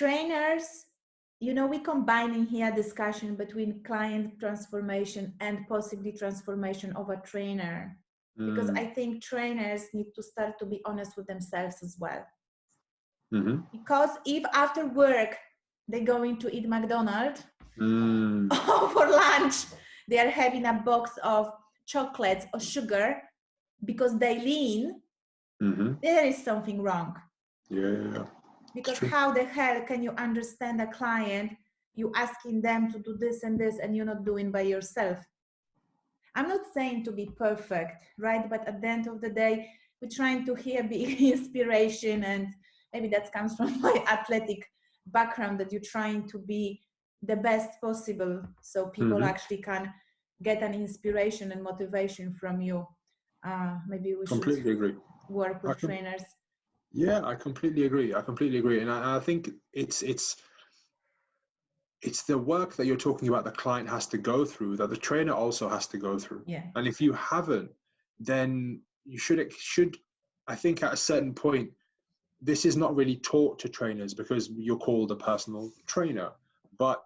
trainers, we combine in here discussion between client transformation and possibly transformation of a trainer, because I think trainers need to start to be honest with themselves as well. Because if after work they're going to eat McDonald's or for lunch they are having a box of chocolates or sugar because they lean, there is something wrong. Because how the hell can you understand a client, you asking them to do this and this and you're not doing by yourself? I'm not saying to be perfect, right? But at the end of the day, we're trying to hear the inspiration, and maybe that comes from my athletic background, that you're trying to be the best possible so people actually can get an inspiration and motivation from you. Maybe we completely agree. Work with trainers. Yeah, I completely agree. And I think it's the work that you're talking about the client has to go through, that the trainer also has to go through. Yeah. And if you haven't, then you should, I think at a certain point, this is not really taught to trainers because you're called a personal trainer. But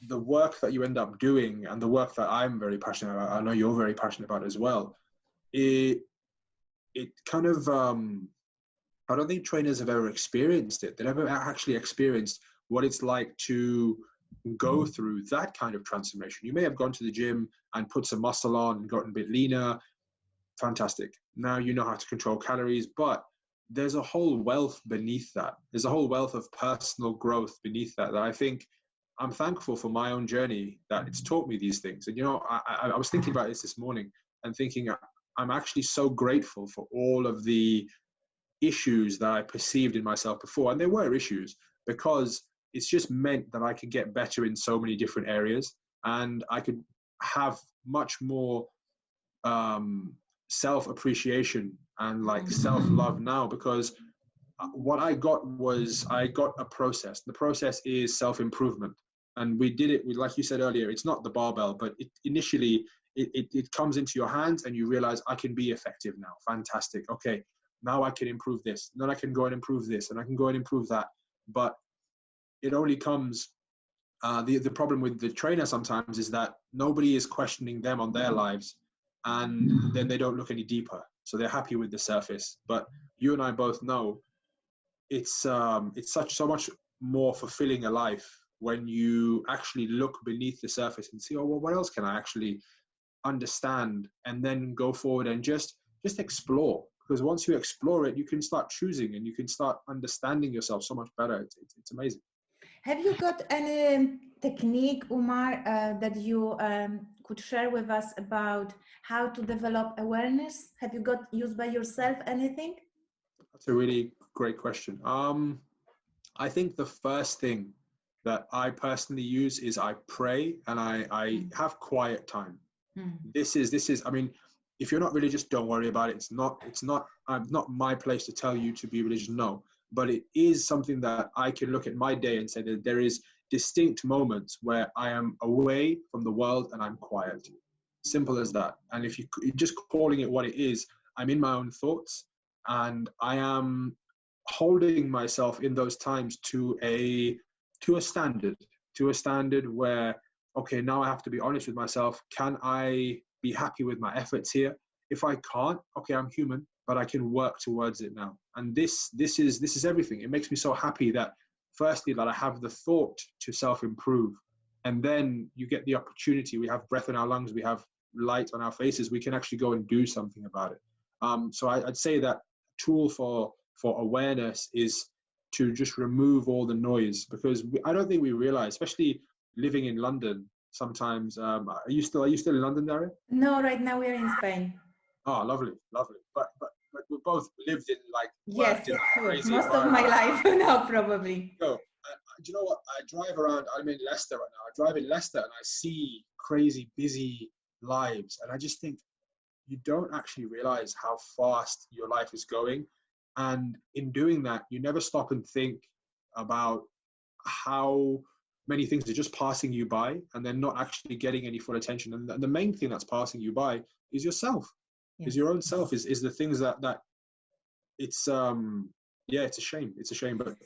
the work that you end up doing and the work that I'm very passionate about, I know you're very passionate about as well, it kind of, I don't think trainers have ever experienced it. They've never actually experienced what it's like to go through that kind of transformation. You may have gone to the gym and put some muscle on and gotten a bit leaner. Fantastic. Now you know how to control calories, but there's a whole wealth beneath that. There's a whole wealth of personal growth beneath that I think I'm thankful for my own journey that it's taught me these things. And, I was thinking about this morning and thinking I'm actually so grateful for all of the issues that I perceived in myself before. And there were issues because it's just meant that I could get better in so many different areas, and I could have much more self-appreciation and like self-love now, because what I got a process. The process is self-improvement, and we did it with, like you said earlier, it's not the barbell, but initially it comes into your hands and you realize I can be effective now. Fantastic. Okay, now I can improve this, then I can go and improve this, and I can go and improve that. But it only comes, the problem with the trainer sometimes is that nobody is questioning them on their lives, and then they don't look any deeper. So they're happy with the surface. But you and I both know it's so much more fulfilling a life when you actually look beneath the surface and see, oh, well, what else can I actually understand, and then go forward and just explore. Because once you explore it, you can start choosing and you can start understanding yourself so much better. It's amazing. Have you got any technique, Umar, that you could share with us about how to develop awareness? Have you got used by yourself anything? That's a really great question. I think the first thing that I personally use is I pray, and I have quiet time. This is, I mean, if you're not religious, don't worry about it. It's not my place to tell you to be religious. No. But it is something that I can look at my day and say that there is distinct moments where I am away from the world and I'm quiet. Simple as that. And if you're just calling it what it is, I'm in my own thoughts, and I am holding myself in those times to a standard where, okay, now I have to be honest with myself. Can I be happy with my efforts here? If I can't, okay, I'm human, but I can work towards it now. And this is everything. It makes me so happy that, firstly, that I have the thought to self-improve, and then you get the opportunity. We have breath in our lungs, we have light on our faces, we can actually go and do something about it. So I'd say that tool for awareness is to just remove all the noise, because I don't think we realize, especially living in London sometimes. Are you still in London, Daria? No, right now we are in Spain. Oh, lovely. But we both lived in, like, yes, most of my life now, probably. No, do you know what? I drive around. I'm in Leicester right now. I drive in Leicester and I see crazy busy lives, and I just think you don't actually realize how fast your life is going. And in doing that, you never stop and think about how many things are just passing you by, and they're not actually getting any full attention. And the main thing that's passing you by is yourself. Yes. Is your own self, is the things that it's it's a shame, but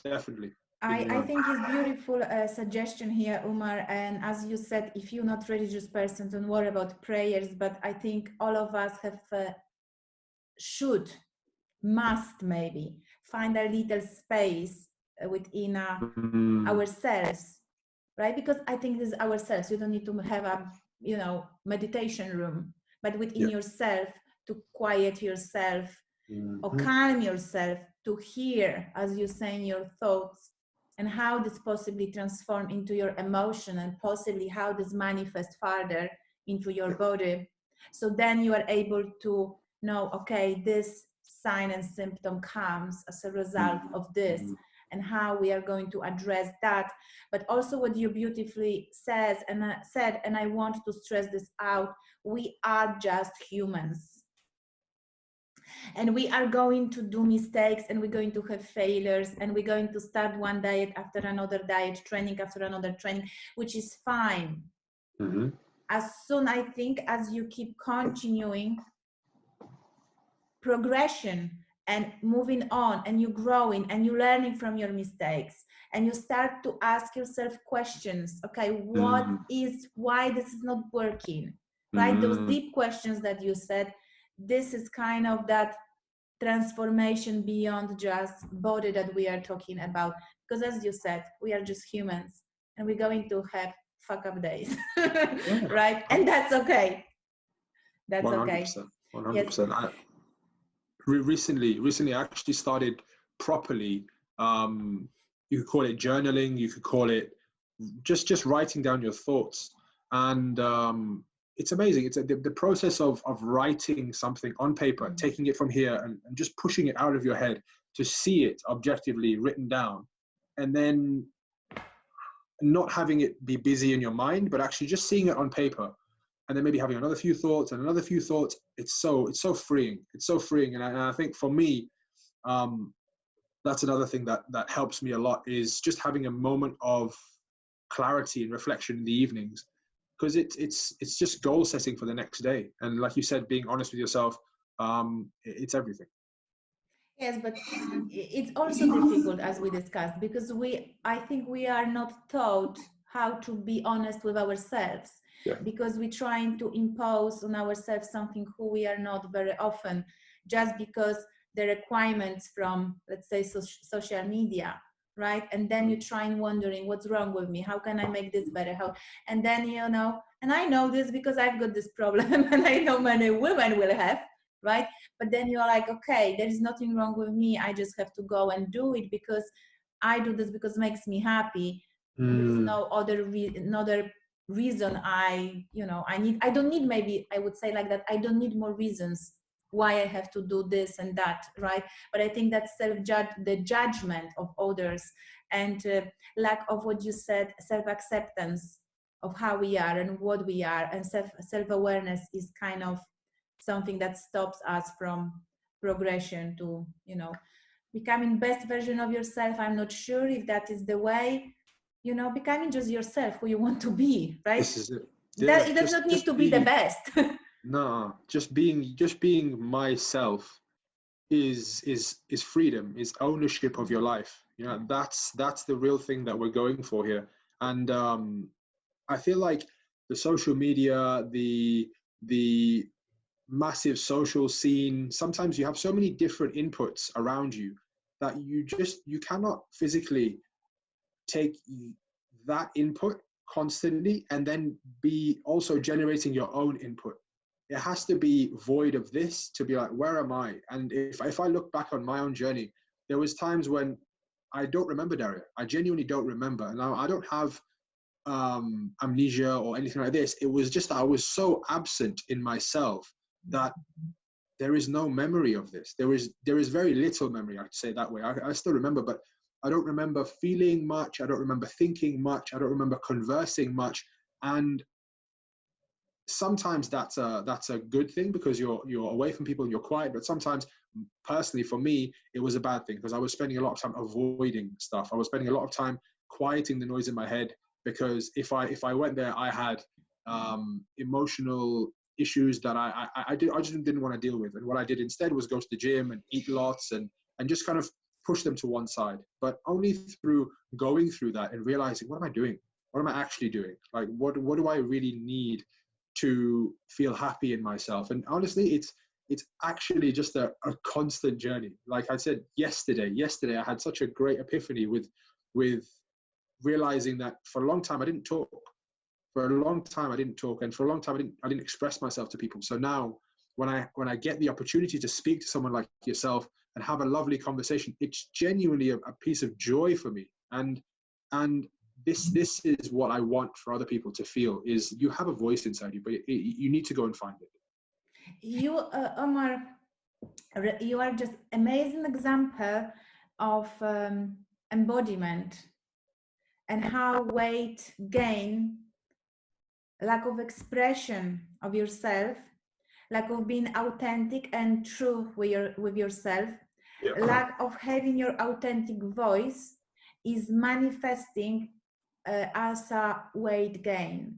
definitely. I think it's beautiful suggestion here, Umar. And as you said, if you're not religious person, don't worry about prayers. But I think all of us have must maybe find a little space within ourselves, right? Because I think this is ourselves. You don't need to have a meditation room, but within yourself, to quiet yourself or calm yourself, to hear, as you say, your thoughts, and how this possibly transform into your emotion, and possibly how this manifests further into your body. So then you are able to know, okay, this sign and symptom comes as a result of this, and how we are going to address that. But also what you beautifully said, and I want to stress this out, we are just humans. And we are going to do mistakes, and we're going to have failures, and we're going to start one diet after another diet, training after another training, which is fine. As soon, I think, as you keep continuing progression and moving on, and you're growing and you're learning from your mistakes, and you start to ask yourself questions, okay, why this is not working, right? Those deep questions that you said, this is kind of that transformation beyond just body that we are talking about. Because as you said, we are just humans, and we're going to have fuck up days, right? And that's okay. That's 100%, okay. 100%. Yes. Recently I actually started properly, you could call it journaling, you could call it just writing down your thoughts. And it's amazing. It's the process of writing something on paper, taking it from here and just pushing it out of your head to see it objectively written down, and then not having it be busy in your mind, but actually just seeing it on paper, and then maybe having another few thoughts and another few thoughts. It's so freeing. It's so freeing. And I think for me, that's another thing that helps me a lot, is just having a moment of clarity and reflection in the evenings. Because it's just goal setting for the next day, and like you said, being honest with yourself, it's everything. Yes, but it's also difficult, as we discussed, because I think we are not taught how to be honest with ourselves, because we're trying to impose on ourselves something who we are not very often, just because the requirements from, let's say, social media, right? And then you try and wondering, what's wrong with me? How can I make this better? And then, and I know this because I've got this problem, and I know many women will have, right? But then you're like, okay, there is nothing wrong with me. I just have to go and do it because I do this because it makes me happy. There's no other reason I don't need, maybe I would say like that, I don't need more reasons why I have to do this and that, right? But I think that the judgment of others, and lack of, what you said, self-acceptance of how we are and what we are, and self-awareness is kind of something that stops us from progression to, becoming best version of yourself. I'm not sure if that is the way, becoming just yourself, who you want to be, right? This is it. That it does not need to be the best. No, just being myself is freedom, is ownership of your life. That's the real thing that we're going for here. And I feel like the social media, the massive social scene, sometimes you have so many different inputs around you that you cannot physically take that input constantly and then be also generating your own input. It has to be void of this to be like, where am I? And if I look back on my own journey, there was times when I don't remember, Daria. I genuinely don't remember. And I don't have amnesia or anything like this. It was just that I was so absent in myself that there is no memory of this. There is very little memory, I'd say that way. I still remember, but I don't remember feeling much. I don't remember thinking much. I don't remember conversing much. And sometimes that's a good thing, because you're away from people and you're quiet. But sometimes, personally for me, it was a bad thing, because I was spending a lot of time avoiding stuff. I was spending a lot of time quieting the noise in my head, because if I went there, I had emotional issues that I just didn't want to deal with. And what I did instead was go to the gym and eat lots and just kind of push them to one side, but only through going through that and realizing, what am I doing? What am I actually doing? Like, what do I really need to feel happy in myself? And honestly, it's actually just a constant journey. Like I said, yesterday I had such a great epiphany with realizing that for a long time I didn't talk. For a long time I didn't talk, and for a long time I didn't express myself to people. So now when I get the opportunity to speak to someone like yourself and have a lovely conversation, it's genuinely a piece of joy for me. And this is what I want for other people to feel, is you have a voice inside you, but you need to go and find it. You, Omar, you are just amazing example of embodiment, and how weight gain, lack of expression of yourself, lack of being authentic and true with yourself, lack of having your authentic voice is manifesting as a weight gain.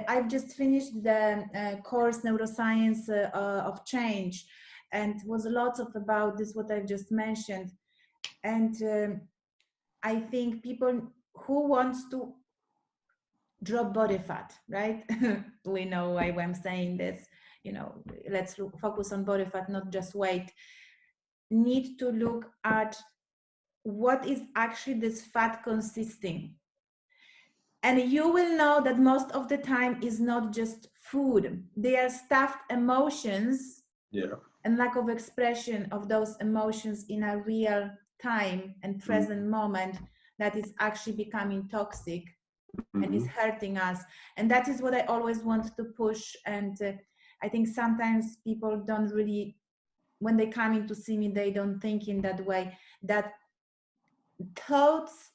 I've just finished the course Neuroscience of Change, and was lots of about this, what I've just mentioned. And I think people who wants to drop body fat, right? We know why I'm saying this, let's focus on body fat, not just weight, need to look at what is actually this fat consisting. And you will know that most of the time is not just food. They are stuffed emotions, and lack of expression of those emotions in a real time and present moment, that is actually becoming toxic and is hurting us. And that is what I always want to push. And I think sometimes people don't really, when they come in to see me, they don't think in that way, that thoughts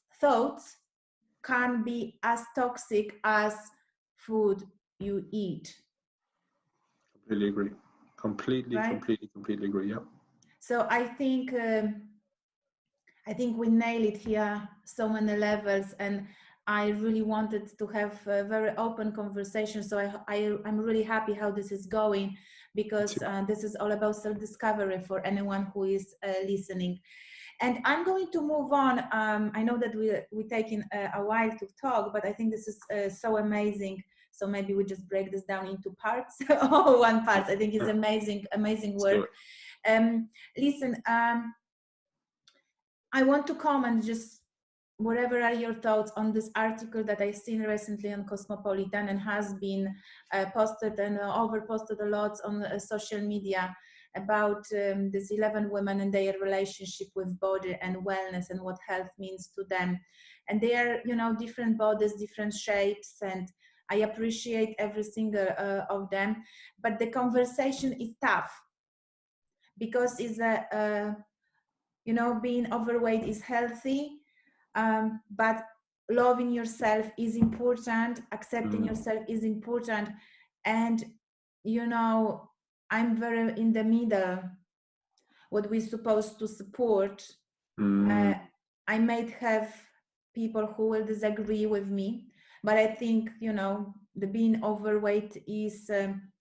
can be as toxic as food you eat. Completely agree. Completely agree. Yeah. So I think we nail it here, so many levels, and I really wanted to have a very open conversation. So I'm really happy how this is going, because this is all about self-discovery for anyone who is listening. And I'm going to move on. I know that we're taking a while to talk, but I think this is so amazing. So maybe we just break this down into parts or one part. I think it's amazing work. Listen, I want to comment, just whatever are your thoughts on this article that I've seen recently on Cosmopolitan, and has been posted and over-posted a lot on social media, about these 11 women and their relationship with body and wellness, and what health means to them. And they are, different bodies, different shapes, and I appreciate every single of them. But the conversation is tough, because it's being overweight is healthy, but loving yourself is important, accepting yourself is important. And I'm very in the middle, what we're supposed to support. I might have people who will disagree with me, but I think the being overweight is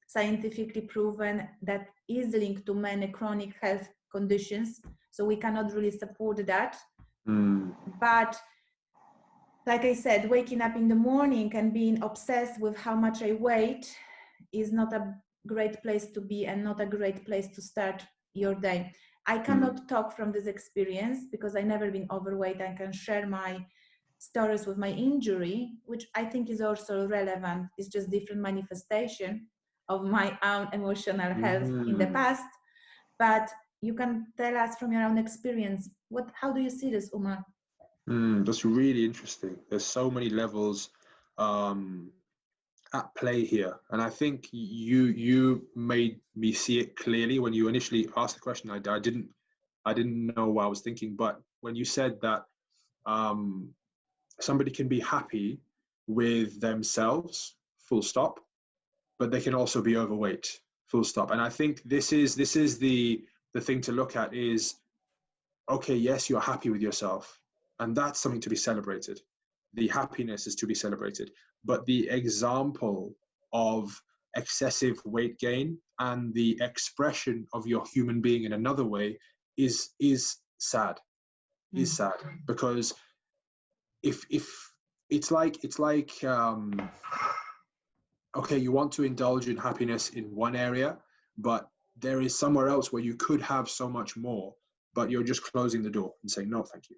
scientifically proven that is linked to many chronic health conditions, so we cannot really support that. But like I said, waking up in the morning and being obsessed with how much I weigh is not a great place to be, and not a great place to start your day. I cannot talk from this experience, because I've never been overweight. I can share my stories with my injury, which I think is also relevant. It's just different manifestation of my own emotional health in the past. But you can tell us from your own experience, how do you see this, Umar? That's really interesting. There's so many levels at play here, and I think you made me see it clearly when you initially asked the question. I didn't know what I was thinking, but when you said that somebody can be happy with themselves, full stop, but they can also be overweight, full stop. And I think this is the thing to look at is, okay, yes, you're happy with yourself, and that's something to be celebrated. The happiness is to be celebrated, but the example of excessive weight gain and the expression of your human being in another way is sad. Is sad, because if it's like okay, you want to indulge in happiness in one area, but there is somewhere else where you could have so much more, but you're just closing the door and saying no, thank you.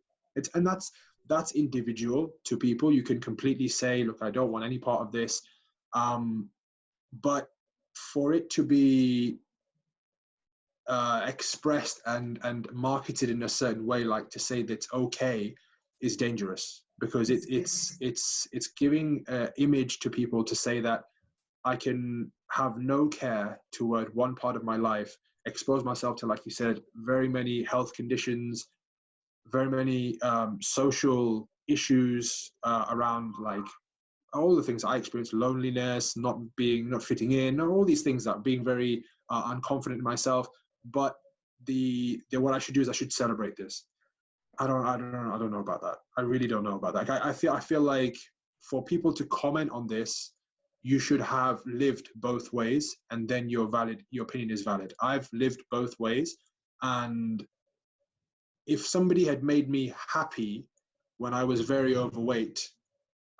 And that's individual to people. You can completely say, look, I don't want any part of this, but for it to be expressed and marketed in a certain way, like to say that's okay, is dangerous, because it's giving image to people to say that I can have no care toward one part of my life, expose myself to, like you said, very many health conditions, very many social issues around, like all the things I experienced, loneliness, not fitting in, all these things, that being very unconfident in myself. But the what I should do is I should celebrate this. I don't know about that. I really don't know about that. I feel like for people to comment on this, you should have lived both ways, and then your opinion is valid. I've lived both ways, and if somebody had made me happy when I was very overweight,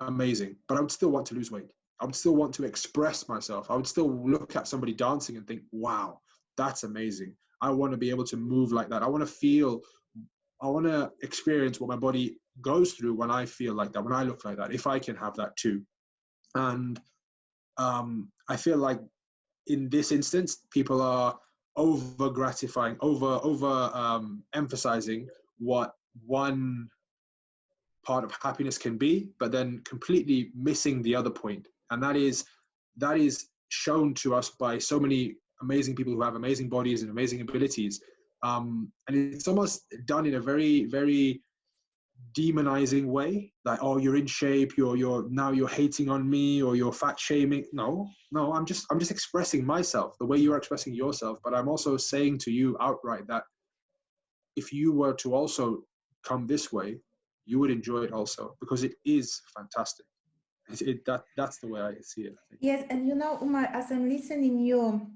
amazing. But I would still want to lose weight. I would still want to express myself. I would still look at somebody dancing and think, wow, that's amazing. I want to be able to move like that. I want to experience what my body goes through when I feel like that, when I look like that, if I can have that too. And I feel like in this instance, people are over gratifying, emphasizing what one part of happiness can be, but then completely missing the other point. And that is shown to us by so many amazing people who have amazing bodies and amazing abilities. And it's almost done in a very, very demonizing way, like, oh, you're in shape, you're hating on me, or you're fat shaming. No, I'm just expressing myself the way you're expressing yourself, but I'm also saying to you outright that if you were to also come this way, you would enjoy it also, because it is fantastic. That's the way I see it, I think. Yes, and Umar, as I'm listening you,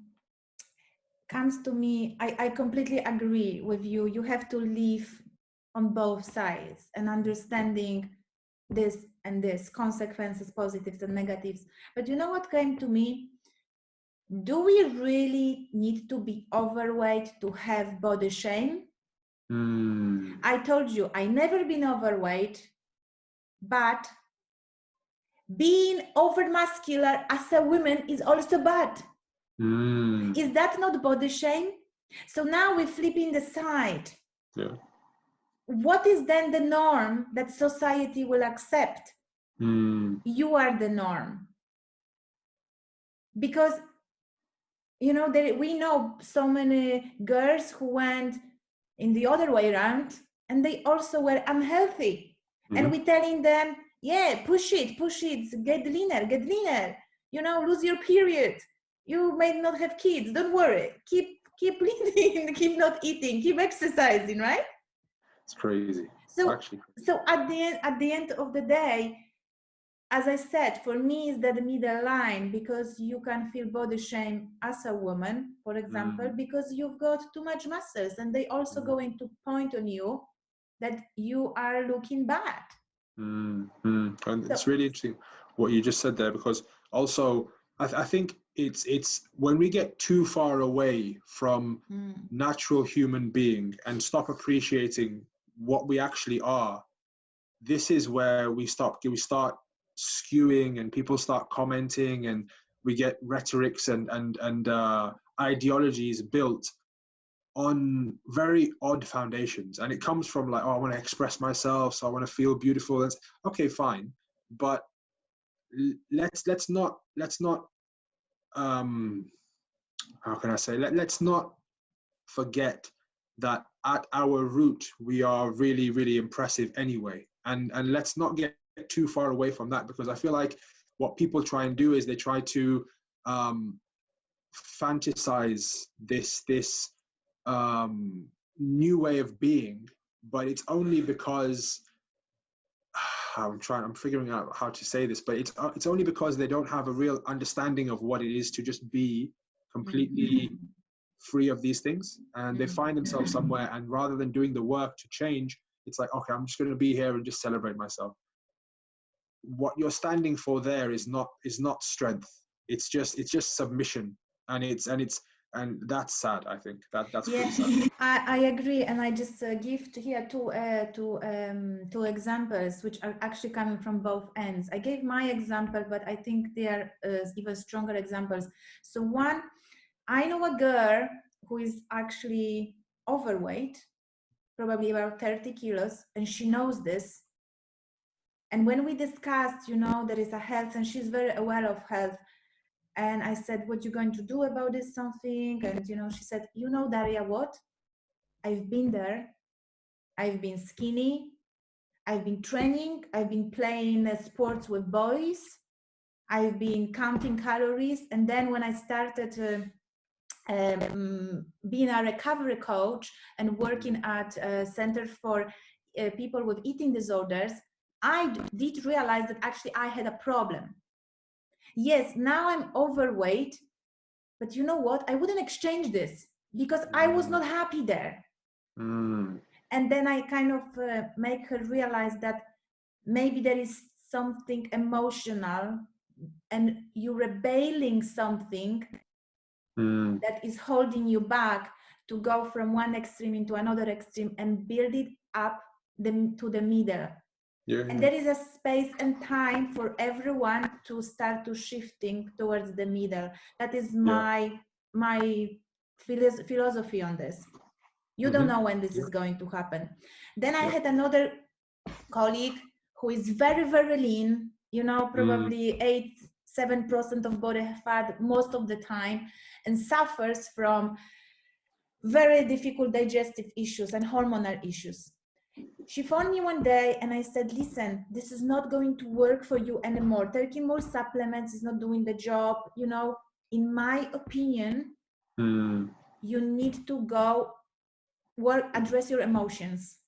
comes to me, I completely agree with you. You have to live on both sides and understanding this and this, consequences, positives and negatives. But you know what came to me? Do we really need to be overweight to have body shame? I told you, I never been overweight, but being overmuscular as a woman is also bad. Is that not body shame? So now we're flipping the side. Yeah. What is then the norm that society will accept? You are the norm. Because, we know so many girls who went in the other way around, and they also were unhealthy. And we're telling them, yeah, push it, get leaner, lose your period. You may not have kids, don't worry. Keep eating, keep not eating, keep exercising, right? It's crazy. So, actually crazy. So at the end of the day, as I said, for me is that the middle line, because you can feel body shame as a woman, for example, because you've got too much muscles, and they also going to point on you that you are looking bad. And it's really interesting what you just said there, because also I think it's when we get too far away from natural human being and stop appreciating what we actually are, this is where we start skewing, and people start commenting, and we get rhetorics and ideologies built on very odd foundations. And it comes from like, oh, I want to express myself, so I want to feel beautiful. That's okay, fine, but let's not how can I say, let's not forget that at our root we are really, really impressive anyway, and let's not get too far away from that, because I feel like what people try and do is they try to fantasize this new way of being, but it's only because I'm figuring out how to say this, but it's only because they don't have a real understanding of what it is to just be completely free of these things, and they find themselves somewhere, and rather than doing the work to change, it's like, okay, I'm just going to be here and just celebrate myself. What you're standing for there is not strength. It's just submission, and that's sad. I think that's pretty sad. I agree, and I just give here two examples which are actually coming from both ends. I gave my example, but I think they are even stronger examples. So one, I know a girl who is actually overweight, probably about 30 kilos, and she knows this. And when we discussed, there is a health, and she's very aware of health. And I said, what you going to do about this something? And, she said, Daria, what? I've been there. I've been skinny. I've been training. I've been playing sports with boys. I've been counting calories. And then when I started being a recovery coach and working at a center for people with eating disorders, I did realize that actually I had a problem. Yes, now I'm overweight, but you know what? I wouldn't exchange this because I was not happy there. And then I kind of make her realize that maybe there is something emotional and you're rebelling something that is holding you back to go from one extreme into another extreme and build it up to the middle. And there is a space and time for everyone to start to shifting towards the middle. That is my philosophy on this. You don't know when this is going to happen. Then I had another colleague who is very, very lean, probably 7% of body fat most of the time, and suffers from very difficult digestive issues and hormonal issues. She phoned me one day and I said, listen, this is not going to work for you anymore. Taking more supplements is not doing the job. In my opinion, you need to go address your emotions.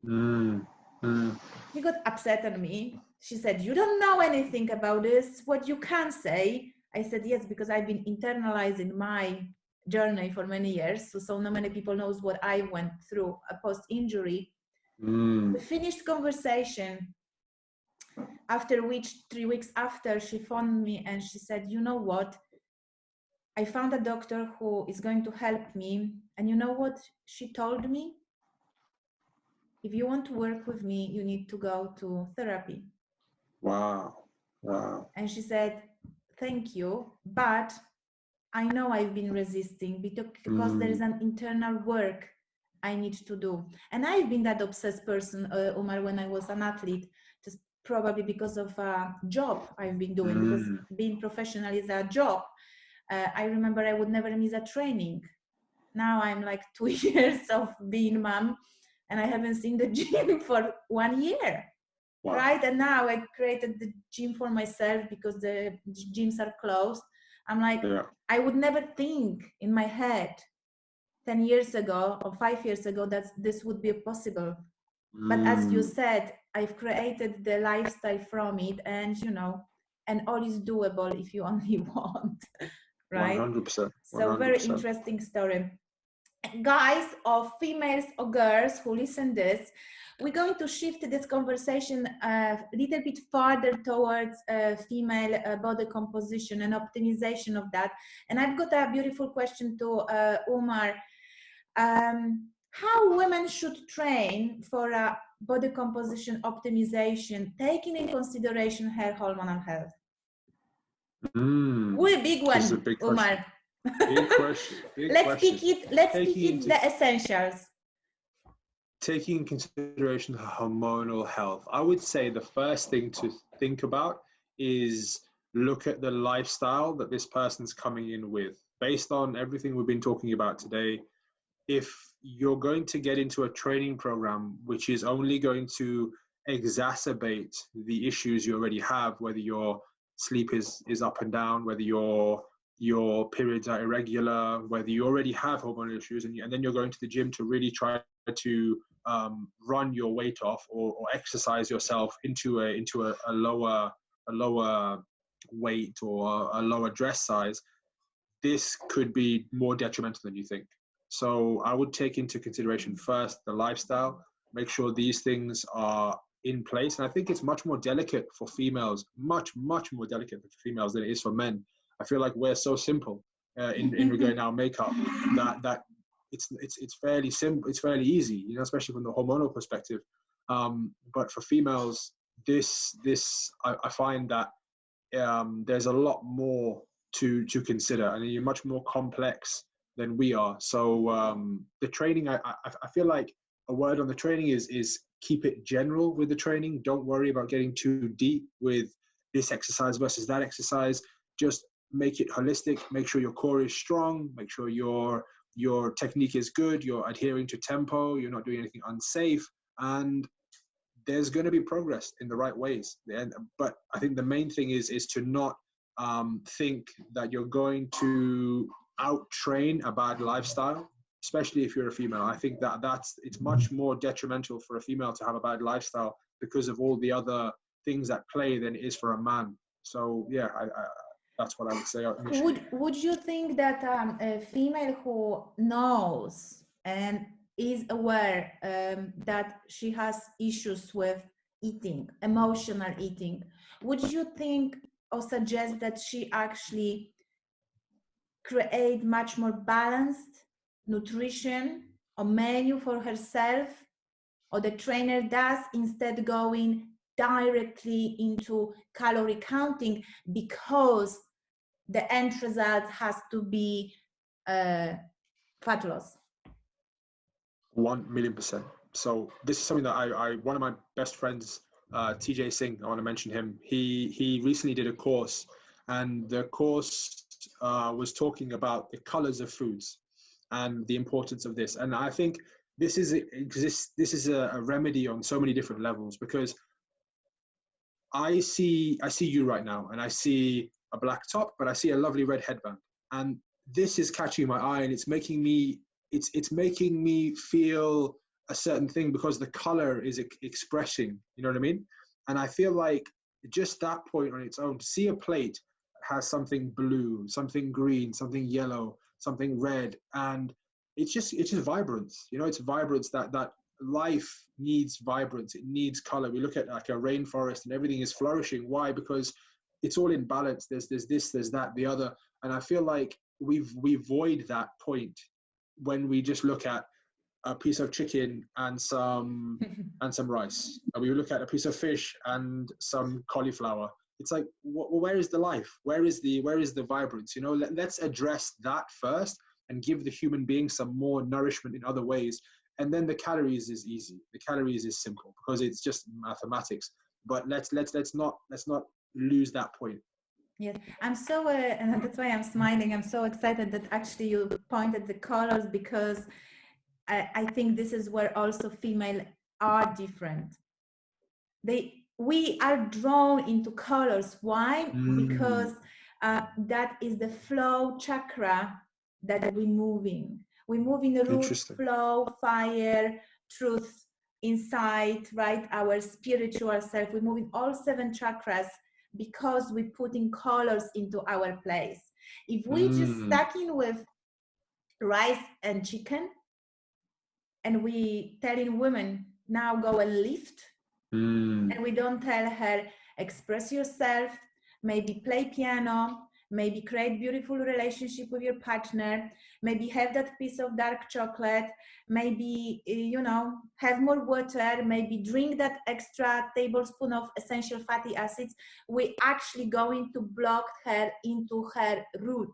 She got upset at me. She said, you don't know anything about this. What you can say. I said, yes, because I've been internalizing my journey for many years. So not many people knows what I went through post-injury. We finished conversation, after which 3 weeks after, she phoned me and she said, you know what? I found a doctor who is going to help me. And you know what she told me? If you want to work with me, you need to go to therapy. Wow. And she said, thank you, but I know I've been resisting because there is an internal work I need to do. And I've been that obsessed person, Umar, when I was an athlete, just probably because of a job I've been doing, because being professional is a job. I remember I would never miss a training. Now I'm like 2 years of being mom and I haven't seen the gym for 1 year. Wow. Right? And now I created the gym for myself because the gyms are closed. I'm like, I would never think in my head 10 years ago or 5 years ago that this would be possible. But as you said, I've created the lifestyle from it, and and all is doable if you only want, right? 100%. So very interesting story. Guys or females or girls who listen this, we're going to shift this conversation a little bit further towards female body composition and optimization of that. And I've got a beautiful question to Umar. How women should train for a body composition optimization, taking in consideration her hormonal health? Really big one, this is a big Umar. Big question. Let's pick it the essentials. Taking in consideration hormonal health, I would say the first thing to think about is look at the lifestyle that this person's coming in with. Based on everything we've been talking about today, if you're going to get into a training program which is only going to exacerbate the issues you already have, whether your sleep is up and down, whether your periods are irregular, whether you already have hormonal issues, and then you're going to the gym to really try to run your weight off or exercise yourself into a lower weight or a lower dress size, this could be more detrimental than you think. So I would take into consideration first the lifestyle, make sure these things are in place. And I think it's much more delicate for females, much more delicate for females than it is for men. I feel like we're so simple in regarding our makeup that it's fairly simple, it's fairly easy, you know, especially from the hormonal perspective. But for females, I find that there's a lot more to consider, and you're much more complex than we are. So the training, I feel like a word on the training is keep it general with the training. Don't worry about getting too deep with this exercise versus that exercise. Just make it holistic. Make sure your core is strong. Make sure your technique is good. You're adhering to tempo. You're not doing anything unsafe, and there's going to be progress in the right ways. But I think the main thing is to not think that you're going to out-train a bad lifestyle, especially if you're a female. I think it's much more detrimental for a female to have a bad lifestyle because of all the other things that play than it is for a man. So yeah, that's what I would say initially. Would you think that a female who knows and is aware that she has issues with eating, emotional eating, would you think or suggest that she actually create much more balanced nutrition or menu for herself, or the trainer does, instead going directly into calorie counting because the end result has to be fat loss? 1,000,000%. So this is something that I one of my best friends, TJ Singh, I want to mention him. He recently did a course, and the course was talking about the colors of foods and the importance of this. And I think this is a remedy on so many different levels, because I see you right now, and I see a black top, but I see a lovely red headband, and this is catching my eye, and it's making me feel a certain thing because the color is expressing, you know what I mean? And I feel like just that point on its own, to see a plate that has something blue, something green, something yellow, something red, and it's just vibrance, you know, it's vibrance that life needs vibrance, it needs color. We look at like a rainforest and everything is flourishing. Why? Because it's all in balance. There's this, there's that, the other. And I feel like we void that point when we just look at a piece of chicken and some rice, and we look at a piece of fish and some cauliflower. It's like, where is the life? Where is the vibrance? You know, let's address that first and give the human being some more nourishment in other ways. And then the calories is easy. The calories is simple because it's just mathematics. But let's not lose that point. Yes, I'm so, and that's why I'm smiling. I'm so excited that actually you pointed the colors, because I think this is where also female are different. We are drawn into colors. Why? Because that is the flow chakra that we move in. We move in root, flow, fire, truth, insight, right? Our spiritual self. We move in all 7 chakras because we put in colors into our place. If we just stuck in with rice and chicken, and we telling women now go and lift, and we don't tell her express yourself, maybe play piano, maybe create beautiful relationship with your partner, maybe have that piece of dark chocolate, maybe have more water, maybe drink that extra tablespoon of essential fatty acids, we actually going to block her into her root.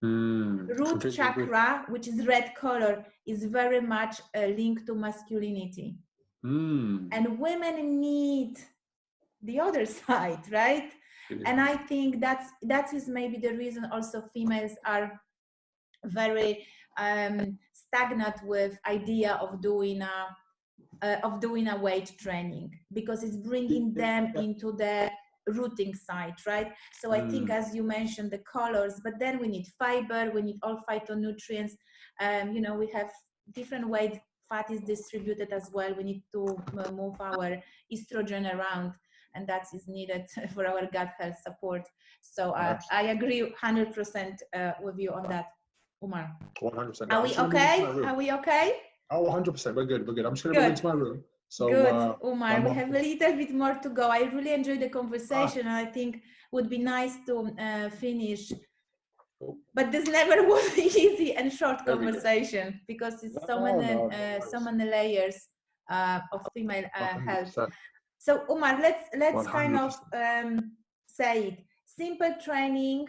Root chakra, which is red color, is very much linked to masculinity. And women need the other side, right? And I think that is maybe the reason also females are very stagnant with idea of doing a weight training, because it's bringing them into the rooting side, right? So I think, as you mentioned, the colors, but then we need fiber, we need all phytonutrients. We have different way fat is distributed as well. We need to move our estrogen around. and that is needed for our gut health support. So Absolutely. I agree 100% with you on that, Umar. 100%. Are we okay? Are we okay? Oh, 100%. We're good. We're good. I'm just going to move into my room. So, good, Umar. We have a little bit more to go. I really enjoyed the conversation, and I think would be nice to finish. But this never was easy and short conversation because it's so many layers of female health. So Umar, let's 100%. Kind of say it. Simple training,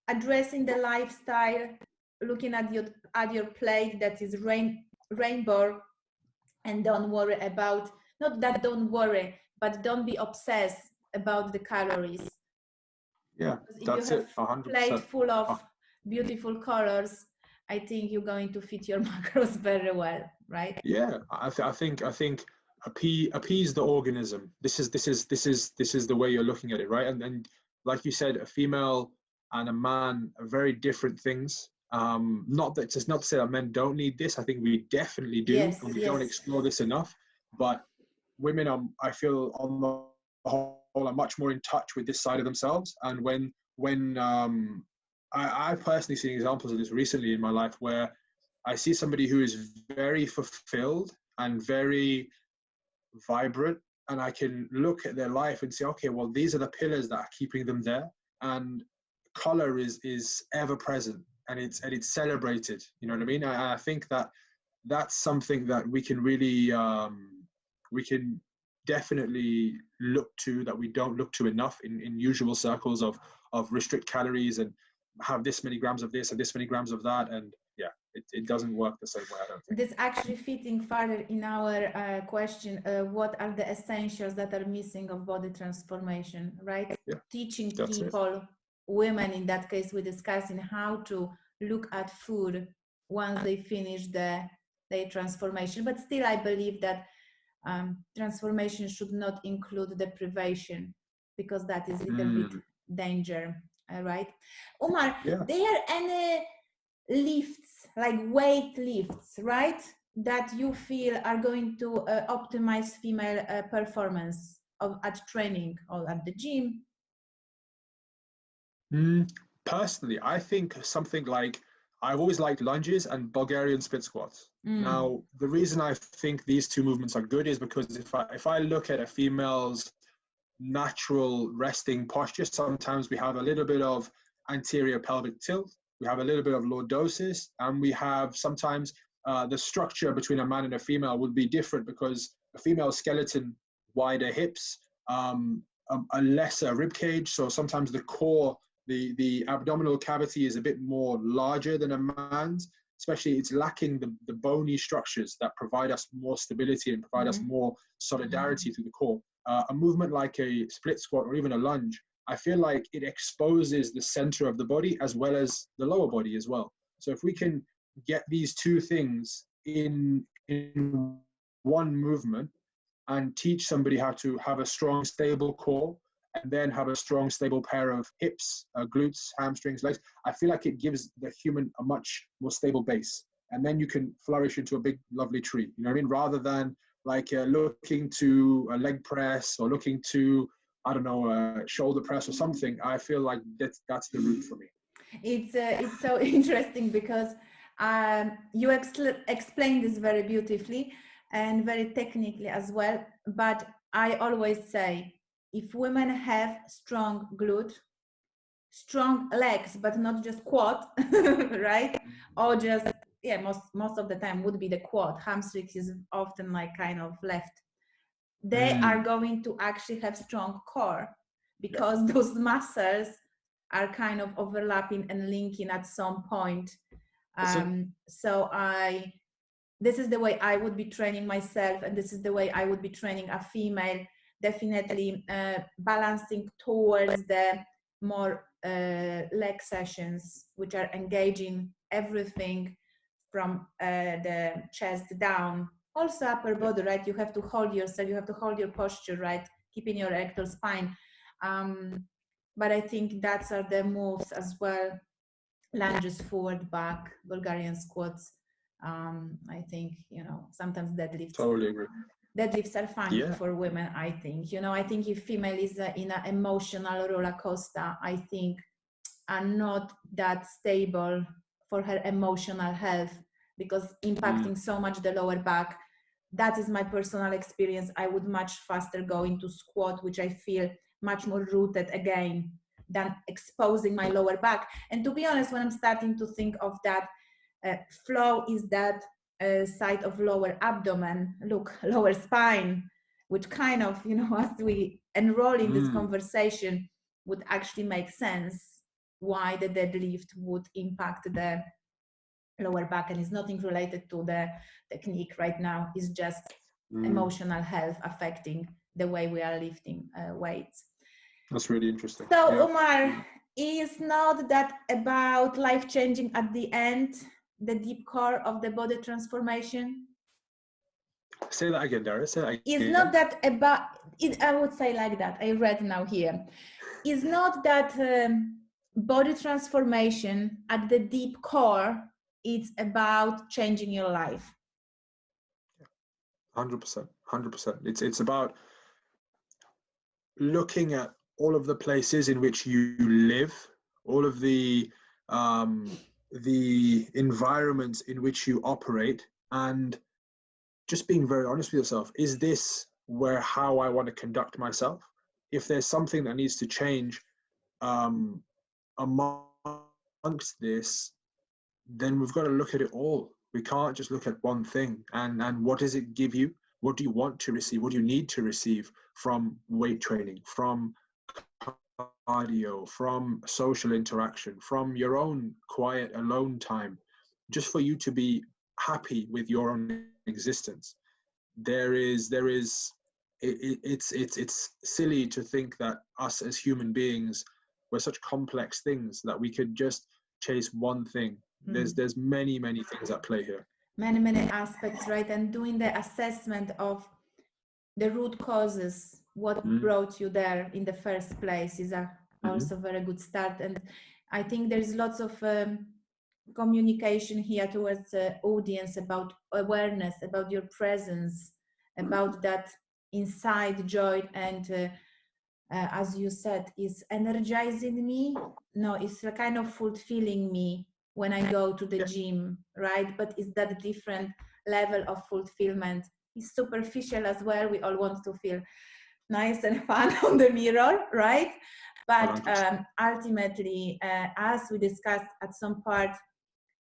addressing the lifestyle, looking at your plate that is rainbow, and don't worry about, not that don't worry, but don't be obsessed about the calories. Yeah, that's it. 100%. Plate full of beautiful colors, I think you're going to fit your macros very well, right? Yeah, I think appease the organism. This is the way you're looking at it, right? And like you said, a female and a man are very different things. Not that it's not to say that men don't need this. I think we definitely do, and we don't explore this enough. But women are, I feel, on the whole, are much more in touch with this side of themselves. And when I've personally seen examples of this recently in my life where I see somebody who is very fulfilled and very vibrant, and I can look at their life and say, okay, well, these are the pillars that are keeping them there, and color is ever present, and it's celebrated. You know what I mean? I think that's something that we can really we can definitely look to, that we don't look to enough in usual circles of restrict calories and have this many grams of this and this many grams of that, and yeah, it doesn't work the same way, I don't think. This actually fitting further in our question, what are the essentials that are missing of body transformation, right? Yeah, teaching people, women in that case, we're discussing how to look at food once they finish their transformation. But still, I believe that transformation should not include deprivation, because that is a little bit danger, right? Umar, there are any lifts, like weight lifts, right, that you feel are going to optimize female performance at training or at the gym? Personally, I think something like, I've always liked lunges and Bulgarian split squats. Now, the reason I think these two movements are good is because if I look at a female's natural resting posture, sometimes we have a little bit of anterior pelvic tilt, we have a little bit of lordosis, and we have sometimes the structure between a man and a female would be different because a female skeleton, wider hips, a lesser rib cage. So sometimes the core, the abdominal cavity is a bit more larger than a man's, especially it's lacking the bony structures that provide us more stability and provide us more solidarity through the core. A movement like a split squat or even a lunge, I feel like it exposes the center of the body as well as the lower body as well. So if we can get these two things in one movement and teach somebody how to have a strong, stable core, and then have a strong, stable pair of hips, glutes, hamstrings, legs, I feel like it gives the human a much more stable base. And then you can flourish into a big, lovely tree. You know what I mean? Rather than like looking to a leg press or looking to, I don't know, a shoulder press or something, I feel like that's the route for me. It's so interesting because you explained this very beautifully and very technically as well. But I always say, if women have strong glute, strong legs, but not just quad, right? Or just, yeah, most of the time would be the quad. Hamstrings is often like kind of left. They are going to actually have strong core because those muscles are kind of overlapping and linking at some point. So this is the way I would be training myself, and this is the way I would be training a female, definitely balancing towards the more leg sessions, which are engaging everything from the chest down, also upper body, right? You have to hold yourself, you have to hold your posture, right? Keeping your rectal spine. But I think that's are the moves as well. Lunges, forward, back, Bulgarian squats. I think, you know, sometimes deadlifts. Totally agree. deadlifts are fine Yeah. for women, I think. You know, I think if female is in an emotional roller coaster, I think are not that stable for her emotional health, because impacting so much the lower back. That is my personal experience. I would much faster go into squat, which I feel much more rooted again than exposing my lower back. And to be honest, when I'm starting to think of that, flow is that side of lower abdomen, look, lower spine, which kind of, you know, as we enroll in this conversation, would actually make sense why the deadlift would impact the lower back, and it's nothing related to the technique right now. It's just emotional health affecting the way we are lifting weights. That's really interesting. So yeah. Umar, is not that about life changing at the end, the deep core of the body transformation? Say that again, Daria. Say that again. It's not that about it. I would say like that. I read now here. It's not that body transformation at the deep core. It's about changing your life. 100%. 100%. It's about looking at all of the places in which you live, all of the environments in which you operate, and just being very honest with yourself. Is this how I want to conduct myself? If there's something that needs to change amongst this, then we've got to look at it all. We can't just look at one thing. And what does it give you? What do you want to receive? What do you need to receive from weight training, from cardio, from social interaction, from your own quiet alone time, just for you to be happy with your own existence? It's silly to think that us as human beings, we're such complex things that we could just chase one thing. There's many things at play here. Many aspects, right? And doing the assessment of the root causes, what brought you there in the first place, is also very good start. And I think there's lots of communication here towards the audience about awareness, about your presence, about that inside joy, and as you said, is energizing me. No, it's kind of fulfilling me when I go to the gym, right? But it's that different level of fulfillment. It's superficial as well. We all want to feel nice and fun on the mirror, right? But ultimately, as we discussed at some part,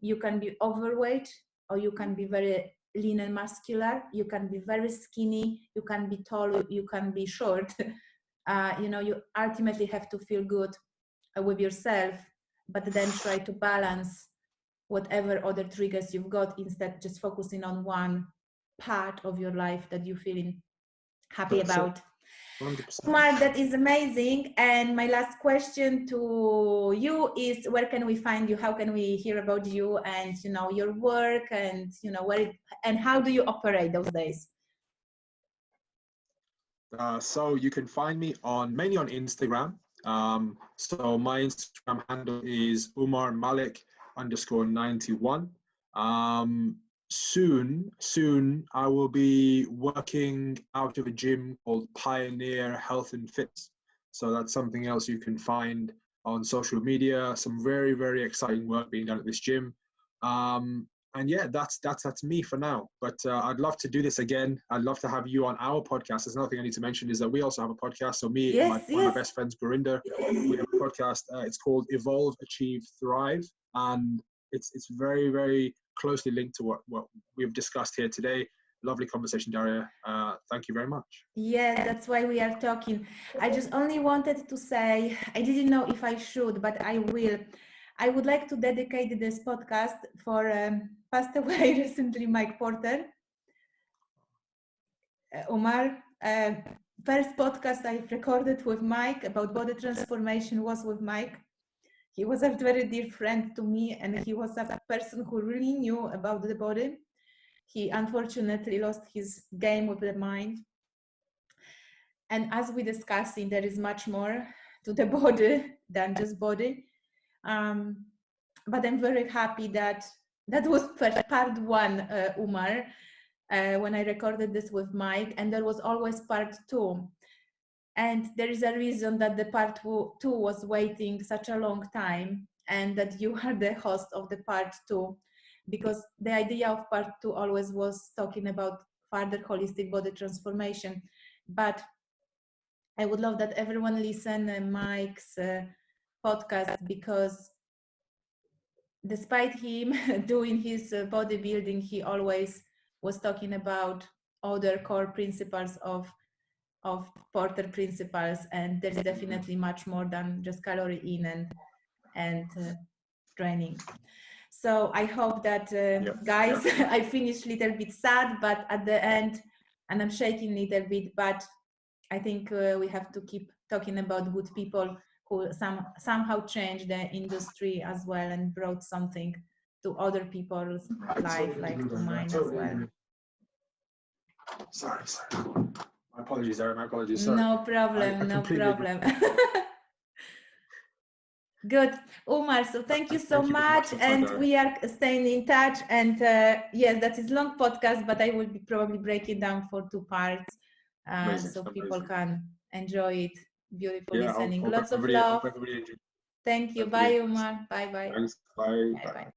you can be overweight, or you can be very lean and muscular. You can be very skinny. You can be tall. You can be short. You ultimately have to feel good with yourself, but then try to balance whatever other triggers you've got, instead just focusing on one part of your life that you're feeling happy about. 100%. Umar, that is amazing. And my last question to you is, where can we find you? How can we hear about you and your work, and and how do you operate those days? So you can find me mainly on Instagram. So my Instagram handle is Umar Malik _91. Soon I will be working out of a gym called Pioneer Health and Fitness. So that's something else you can find on social media. Some very, very exciting work being done at this gym. And yeah, that's me for now. But I'd love to do this again. I'd love to have you on our podcast. There's another thing I need to mention is that we also have a podcast. So me and one of my best friends, Gurinder, we have a podcast. It's called Evolve, Achieve, Thrive. And it's very, very closely linked to what we've discussed here today. Lovely conversation, Daria. Thank you very much. Yes, that's why we are talking. I just only wanted to say, I didn't know if I should, but I will. I would like to dedicate this podcast for passed away recently Mike Porter. Umar, first podcast I've recorded with Mike about body transformation was with Mike. He was a very dear friend to me, and he was a person who really knew about the body. He unfortunately lost his game with the mind. And as we discussing, there is much more to the body than just body. But I'm very happy that was part one, Umar. when I recorded this with Mike, and there was always part 2. And there is a reason that the part 2 was waiting such a long time, and that you are the host of the part 2, because the idea of part 2 always was talking about further holistic body transformation. But I would love that everyone listen Mike's podcast, because despite him doing his bodybuilding, he always was talking about other core principles of Porter principles, and there's definitely much more than just calorie in and training. So I hope that guys, I finished a little bit sad, but at the end, and I'm shaking a little bit, but I think we have to keep talking about good people who somehow changed the industry as well and brought something to other people's life, like to mine as well. Sorry. My apologies, Daria. My apologies. Sorry. No problem. No problem. Good, Umar. So thank you so much, and we are staying in touch. And yes, that is long podcast, but I will be probably break it down for 2 parts, so people can enjoy it. Beautiful listening. Lots of love. Thank you. Bye, Umar. Bye. Thanks. Bye.